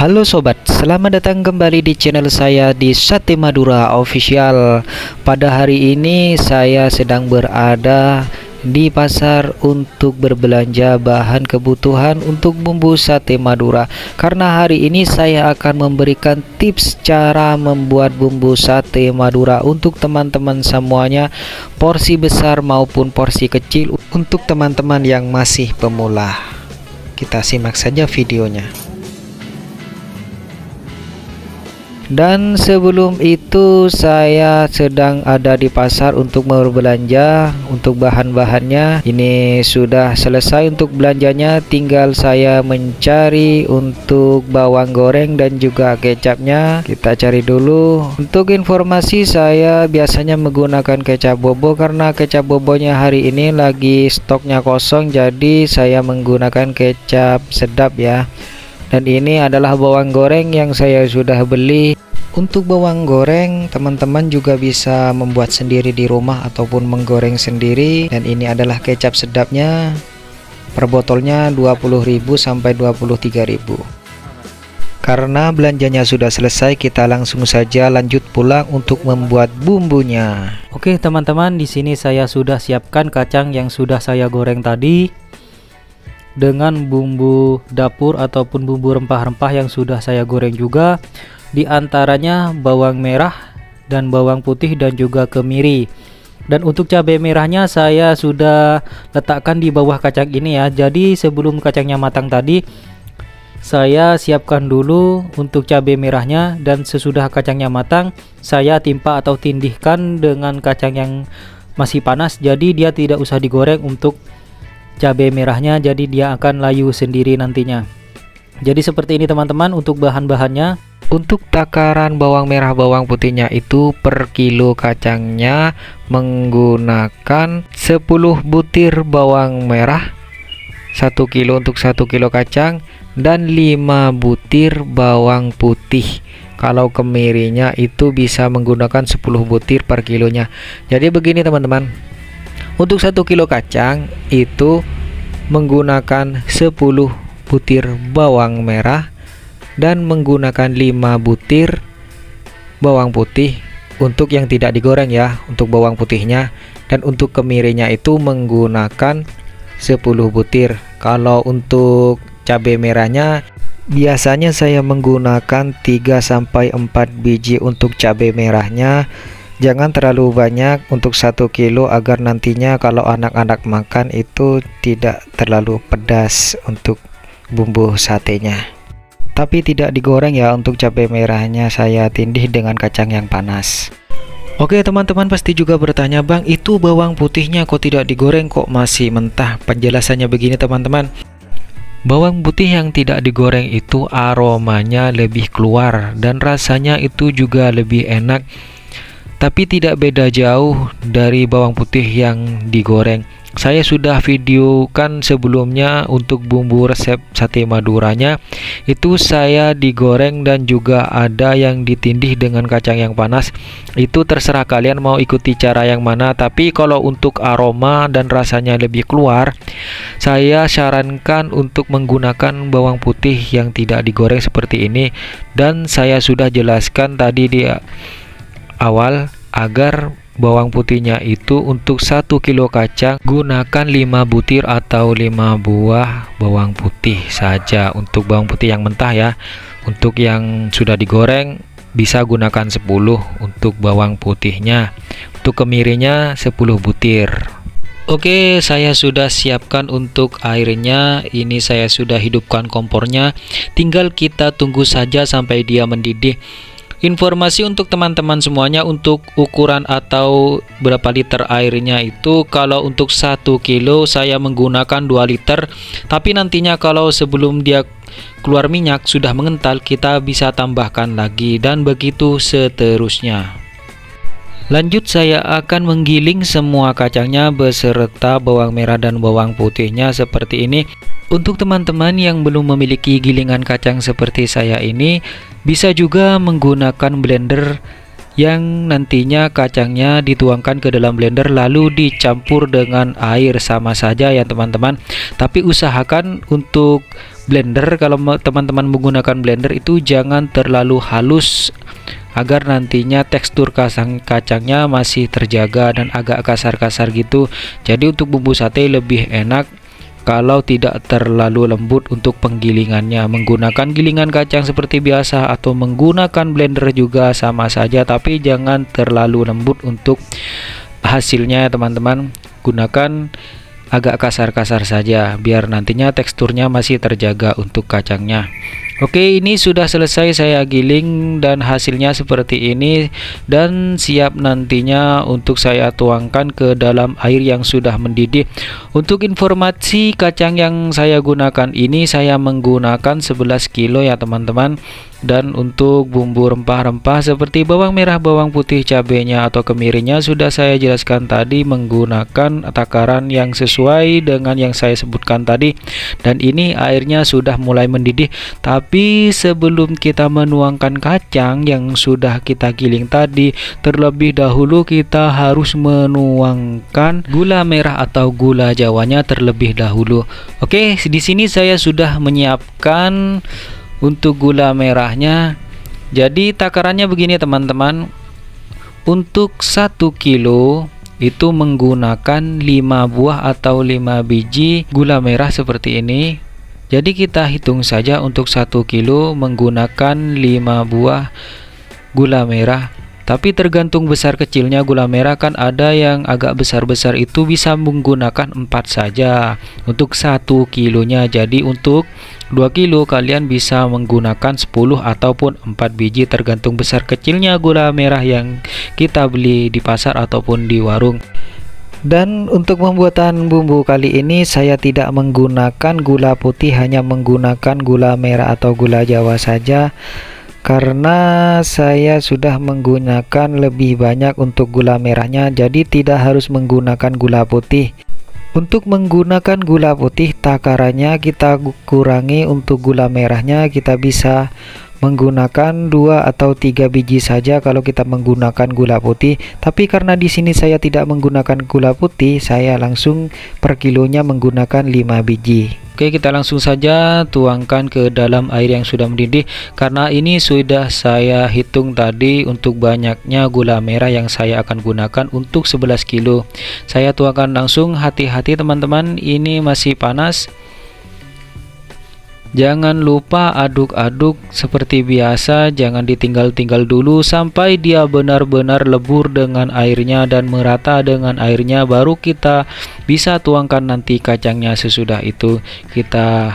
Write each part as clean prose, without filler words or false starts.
Halo sobat, selamat datang kembali di channel saya di Sate Madura Official. Pada hari ini saya sedang berada di pasar untuk berbelanja bahan kebutuhan untuk bumbu sate Madura. Karena hari ini saya akan memberikan tips cara membuat bumbu sate Madura untuk teman-teman semuanya, porsi besar maupun porsi kecil, untuk teman-teman yang masih pemula. Kita simak saja videonya. Dan sebelum itu saya sedang ada di pasar untuk berbelanja untuk bahan-bahannya. Ini sudah selesai untuk belanjanya, tinggal saya mencari untuk bawang goreng dan juga kecapnya. Kita cari dulu. Untuk informasi, saya biasanya menggunakan kecap bobo karena kecap bobonya hari ini lagi stoknya kosong, jadi saya menggunakan kecap sedap ya. Dan ini adalah bawang goreng yang saya sudah beli. Untuk bawang goreng, teman-teman juga bisa membuat sendiri di rumah ataupun menggoreng sendiri. Dan ini adalah kecap sedapnya. Per botolnya 20.000 sampai 23.000. Karena belanjanya sudah selesai, kita langsung saja lanjut pulang untuk membuat bumbunya. Oke teman-teman, di sini saya sudah siapkan kacang yang sudah saya goreng tadi dengan bumbu dapur ataupun bumbu rempah-rempah yang sudah saya goreng juga. Di antaranya bawang merah dan bawang putih dan juga kemiri. Dan untuk cabai merahnya saya sudah letakkan di bawah kacang ini ya. Jadi sebelum kacangnya matang tadi, saya siapkan dulu untuk cabai merahnya, dan sesudah kacangnya matang saya timpa atau tindihkan dengan kacang yang masih panas. Jadi dia tidak usah digoreng untuk cabai merahnya, jadi dia akan layu sendiri nantinya. Jadi seperti ini teman-teman untuk bahan-bahannya. Untuk takaran bawang merah bawang putihnya itu per kilo kacangnya menggunakan 10 butir bawang merah, 1 kilo untuk 1 kilo kacang, dan 5 butir bawang putih. Kalau kemirinya itu bisa menggunakan 10 butir per kilonya. Jadi begini teman-teman, untuk 1 kilo kacang itu menggunakan 10 butir bawang merah dan menggunakan 5 butir bawang putih untuk yang tidak digoreng ya, untuk bawang putihnya. Dan untuk kemirinya itu menggunakan 10 butir. Kalau untuk cabai merahnya biasanya saya menggunakan 3-4 biji untuk cabai merahnya. Jangan terlalu banyak untuk 1 kilo agar nantinya kalau anak-anak makan itu tidak terlalu pedas untuk bumbu satenya. Tapi tidak digoreng ya, untuk cabai merahnya saya tindih dengan kacang yang panas. Oke teman-teman pasti juga bertanya, bang itu bawang putihnya kok tidak digoreng, kok masih mentah? Penjelasannya begini teman-teman, bawang putih yang tidak digoreng itu aromanya lebih keluar dan rasanya itu juga lebih enak, tapi tidak beda jauh dari bawang putih yang digoreng. Saya sudah videokan sebelumnya untuk bumbu resep sate maduranya, itu saya digoreng dan juga ada yang ditindih dengan kacang yang panas. Itu terserah kalian mau ikuti cara yang mana, tapi kalau untuk aroma dan rasanya lebih keluar, saya sarankan untuk menggunakan bawang putih yang tidak digoreng seperti ini. Dan saya sudah jelaskan tadi di awal agar bawang putihnya itu untuk 1 kilo kacang gunakan 5 butir atau 5 buah bawang putih saja untuk bawang putih yang mentah ya. Untuk yang sudah digoreng bisa gunakan 10 untuk bawang putihnya. Untuk kemirinya 10 butir. Oke, saya sudah siapkan untuk airnya. Ini saya sudah hidupkan kompornya. Tinggal kita tunggu saja sampai dia mendidih. Informasi untuk teman-teman semuanya, untuk ukuran atau berapa liter airnya itu, kalau untuk 1 kilo saya menggunakan 2 liter. Tapi nantinya kalau sebelum dia keluar minyak sudah mengental, kita bisa tambahkan lagi dan begitu seterusnya. Lanjut saya akan menggiling semua kacangnya beserta bawang merah dan bawang putihnya seperti ini. Untuk teman-teman yang belum memiliki gilingan kacang seperti saya ini, bisa juga menggunakan blender yang nantinya kacangnya dituangkan ke dalam blender lalu dicampur dengan air, sama saja ya teman-teman. Tapi usahakan untuk blender, kalau teman-teman menggunakan blender itu jangan terlalu halus agar nantinya tekstur kacangnya masih terjaga dan agak kasar-kasar gitu. Jadi untuk bumbu sate lebih enak kalau tidak terlalu lembut untuk penggilingannya. Menggunakan gilingan kacang seperti biasa atau menggunakan blender juga sama saja, tapi jangan terlalu lembut untuk hasilnya teman-teman. Gunakan agak kasar-kasar saja biar nantinya teksturnya masih terjaga untuk kacangnya. Oke, ini sudah selesai saya giling dan hasilnya seperti ini, dan siap nantinya untuk saya tuangkan ke dalam air yang sudah mendidih. Untuk informasi, kacang yang saya gunakan ini saya menggunakan 11 kilo ya teman-teman. Dan untuk bumbu rempah-rempah seperti bawang merah, bawang putih, cabenya atau kemirinya sudah saya jelaskan tadi menggunakan takaran yang sesuai dengan yang saya sebutkan tadi. Dan ini airnya sudah mulai mendidih, tapi sebelum kita menuangkan kacang yang sudah kita giling tadi, terlebih dahulu kita harus menuangkan gula merah atau gula jawanya terlebih dahulu. Oke, di sini saya sudah menyiapkan untuk gula merahnya. Jadi takarannya begini teman-teman. Untuk 1 kilo itu menggunakan 5 buah atau 5 biji gula merah seperti ini. Jadi kita hitung saja untuk 1 kilo menggunakan 5 buah gula merah. Tapi tergantung besar kecilnya gula merah, kan ada yang agak besar-besar itu bisa menggunakan 4 saja untuk 1 kilonya. Jadi untuk 2 kilo kalian bisa menggunakan 10 ataupun 4 biji tergantung besar kecilnya gula merah yang kita beli di pasar ataupun di warung. Dan untuk pembuatan bumbu kali ini saya tidak menggunakan gula putih, hanya menggunakan gula merah atau gula jawa saja, karena saya sudah menggunakan lebih banyak untuk gula merahnya, jadi tidak harus menggunakan gula putih. Untuk menggunakan gula putih, takarannya kita kurangi, untuk gula merahnya kita bisa menggunakan 2 atau 3 biji saja kalau kita menggunakan gula putih. Tapi karena di sini saya tidak menggunakan gula putih, saya langsung per kilonya menggunakan 5 biji. Oke, kita langsung saja tuangkan ke dalam air yang sudah mendidih. Karena ini sudah saya hitung tadi untuk banyaknya gula merah yang saya akan gunakan untuk 11 kilo. Saya tuangkan langsung, hati-hati teman-teman, ini masih panas. Jangan lupa aduk-aduk seperti biasa, jangan ditinggal-tinggal dulu sampai dia benar-benar lebur dengan airnya dan merata dengan airnya, baru kita bisa tuangkan nanti kacangnya. Sesudah itu kita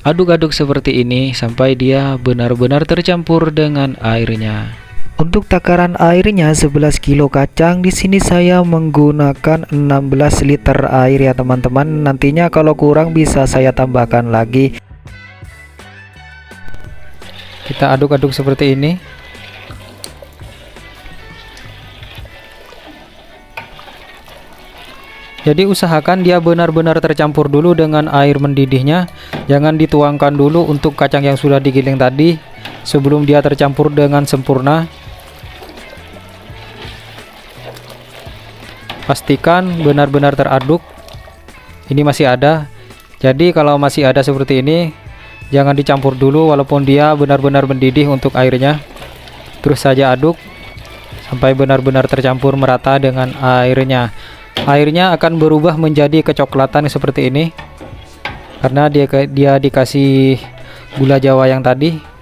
aduk-aduk seperti ini sampai dia benar-benar tercampur dengan airnya. Untuk takaran airnya 11 kilo kacang, di sini saya menggunakan 16 liter air ya teman-teman. Nantinya kalau kurang bisa saya tambahkan lagi. Kita aduk-aduk seperti ini. Jadi usahakan dia benar-benar tercampur dulu dengan air mendidihnya. Jangan dituangkan dulu untuk kacang yang sudah digiling tadi sebelum dia tercampur dengan sempurna. Pastikan benar-benar teraduk. Ini masih ada. Jadi kalau masih ada seperti ini, jangan dicampur dulu walaupun dia benar-benar mendidih untuk airnya. Terus saja aduk sampai benar-benar tercampur merata dengan airnya. Airnya akan berubah menjadi kecoklatan seperti ini karena dia dikasih gula jawa yang tadi.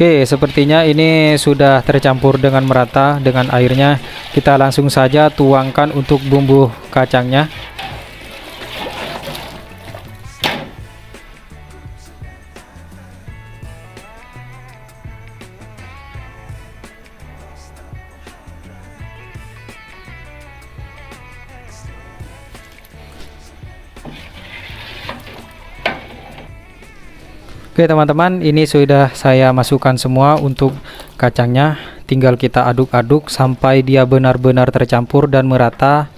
Oke, sepertinya ini sudah tercampur dengan merata dengan airnya. Kita langsung saja tuangkan untuk bumbu kacangnya. Oke teman-teman, ini sudah saya masukkan semua untuk kacangnya. Tinggal kita aduk-aduk sampai dia benar-benar tercampur dan merata.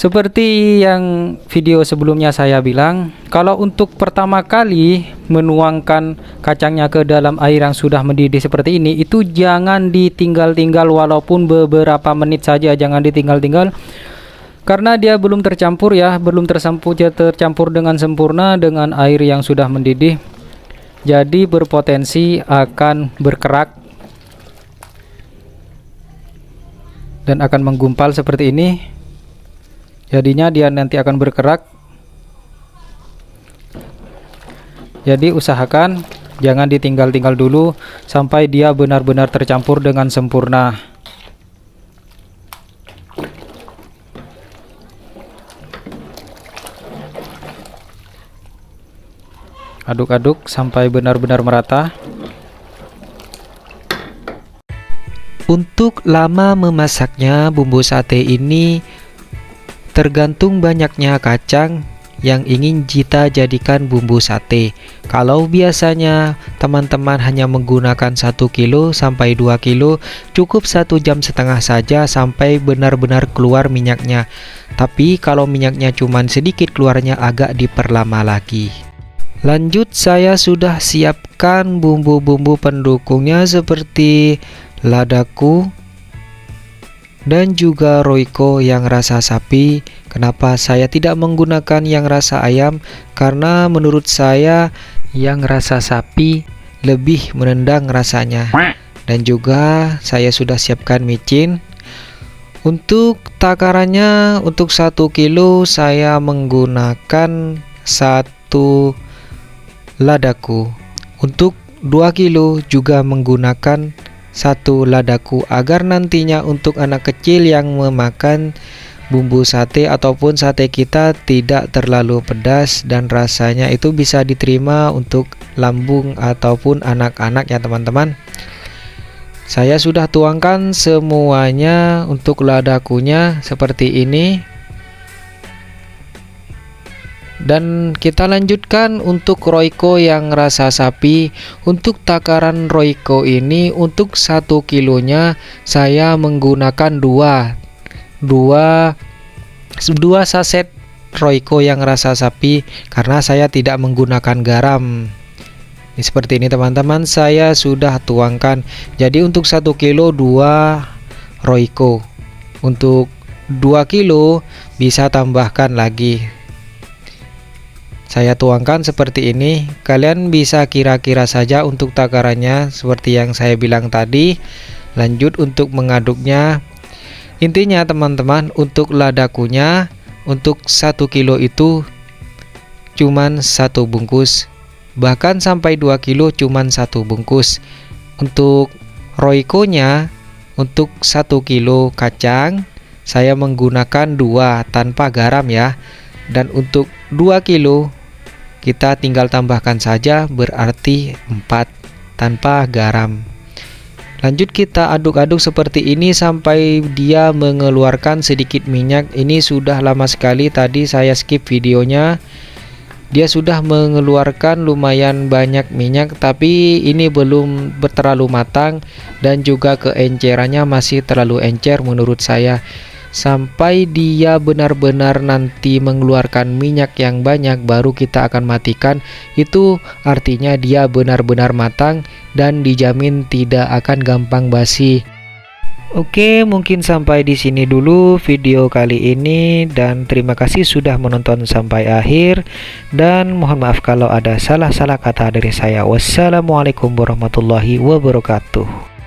Seperti yang video sebelumnya saya bilang, kalau untuk pertama kali menuangkan kacangnya ke dalam air yang sudah mendidih seperti ini, itu jangan ditinggal-tinggal walaupun beberapa menit saja, jangan ditinggal-tinggal. Karena dia belum tercampur ya, belum tercampur dengan sempurna dengan air yang sudah mendidih. Jadi berpotensi akan berkerak dan akan menggumpal seperti ini. Jadinya dia nanti akan berkerak. Jadi usahakan jangan ditinggal-tinggal dulu sampai dia benar-benar tercampur dengan sempurna. Aduk-aduk sampai benar-benar merata. Untuk lama memasaknya, bumbu sate ini tergantung banyaknya kacang yang ingin kita jadikan bumbu sate. Kalau biasanya teman-teman hanya menggunakan 1 kilo sampai 2 kilo, cukup 1,5 jam saja sampai benar-benar keluar minyaknya. Tapi kalau minyaknya cuman sedikit keluarnya, agak diperlama lagi. Lanjut, saya sudah siapkan bumbu-bumbu pendukungnya seperti ladaku dan juga Royco yang rasa sapi. Kenapa saya tidak menggunakan yang rasa ayam? Karena menurut saya yang rasa sapi lebih menendang rasanya. Dan juga saya sudah siapkan micin. Untuk takarannya, untuk 1 kilo saya menggunakan 1 ladaku. Untuk 2 kilo juga menggunakan 1 ladaku, agar nantinya untuk anak kecil yang memakan bumbu sate ataupun sate kita tidak terlalu pedas dan rasanya itu bisa diterima untuk lambung ataupun anak-anak ya teman-teman. Saya sudah tuangkan semuanya untuk ladakunya seperti ini. Dan kita lanjutkan untuk Royco yang rasa sapi. Untuk takaran Royco ini, untuk 1 kilonya saya menggunakan 2 saset Royco yang rasa sapi, karena saya tidak menggunakan garam. Ini seperti ini teman-teman, saya sudah tuangkan. Jadi untuk 1 kilo 2 Royco. Untuk 2 kilo bisa tambahkan lagi. Saya tuangkan seperti ini. Kalian bisa kira-kira saja untuk takarannya seperti yang saya bilang tadi. Lanjut untuk mengaduknya. Intinya teman-teman, untuk ladakunya untuk 1 kilo itu cuman 1 bungkus. Bahkan sampai 2 kilo cuman 1 bungkus. Untuk Royco-nya untuk 1 kilo kacang saya menggunakan 2 tanpa garam ya. Dan untuk 2 kilo kita tinggal tambahkan saja, berarti 4 tanpa garam. Lanjut kita aduk-aduk seperti ini sampai dia mengeluarkan sedikit minyak. Ini sudah lama sekali, tadi saya skip videonya. Dia sudah mengeluarkan lumayan banyak minyak, tapi ini belum terlalu matang dan juga keencerannya masih terlalu encer menurut saya. Sampai dia benar-benar nanti mengeluarkan minyak yang banyak, baru kita akan matikan. Itu artinya dia benar-benar matang dan dijamin tidak akan gampang basi. Oke, mungkin sampai di sini dulu video kali ini, dan terima kasih sudah menonton sampai akhir, dan mohon maaf kalau ada salah-salah kata dari saya. Wassalamualaikum warahmatullahi wabarakatuh.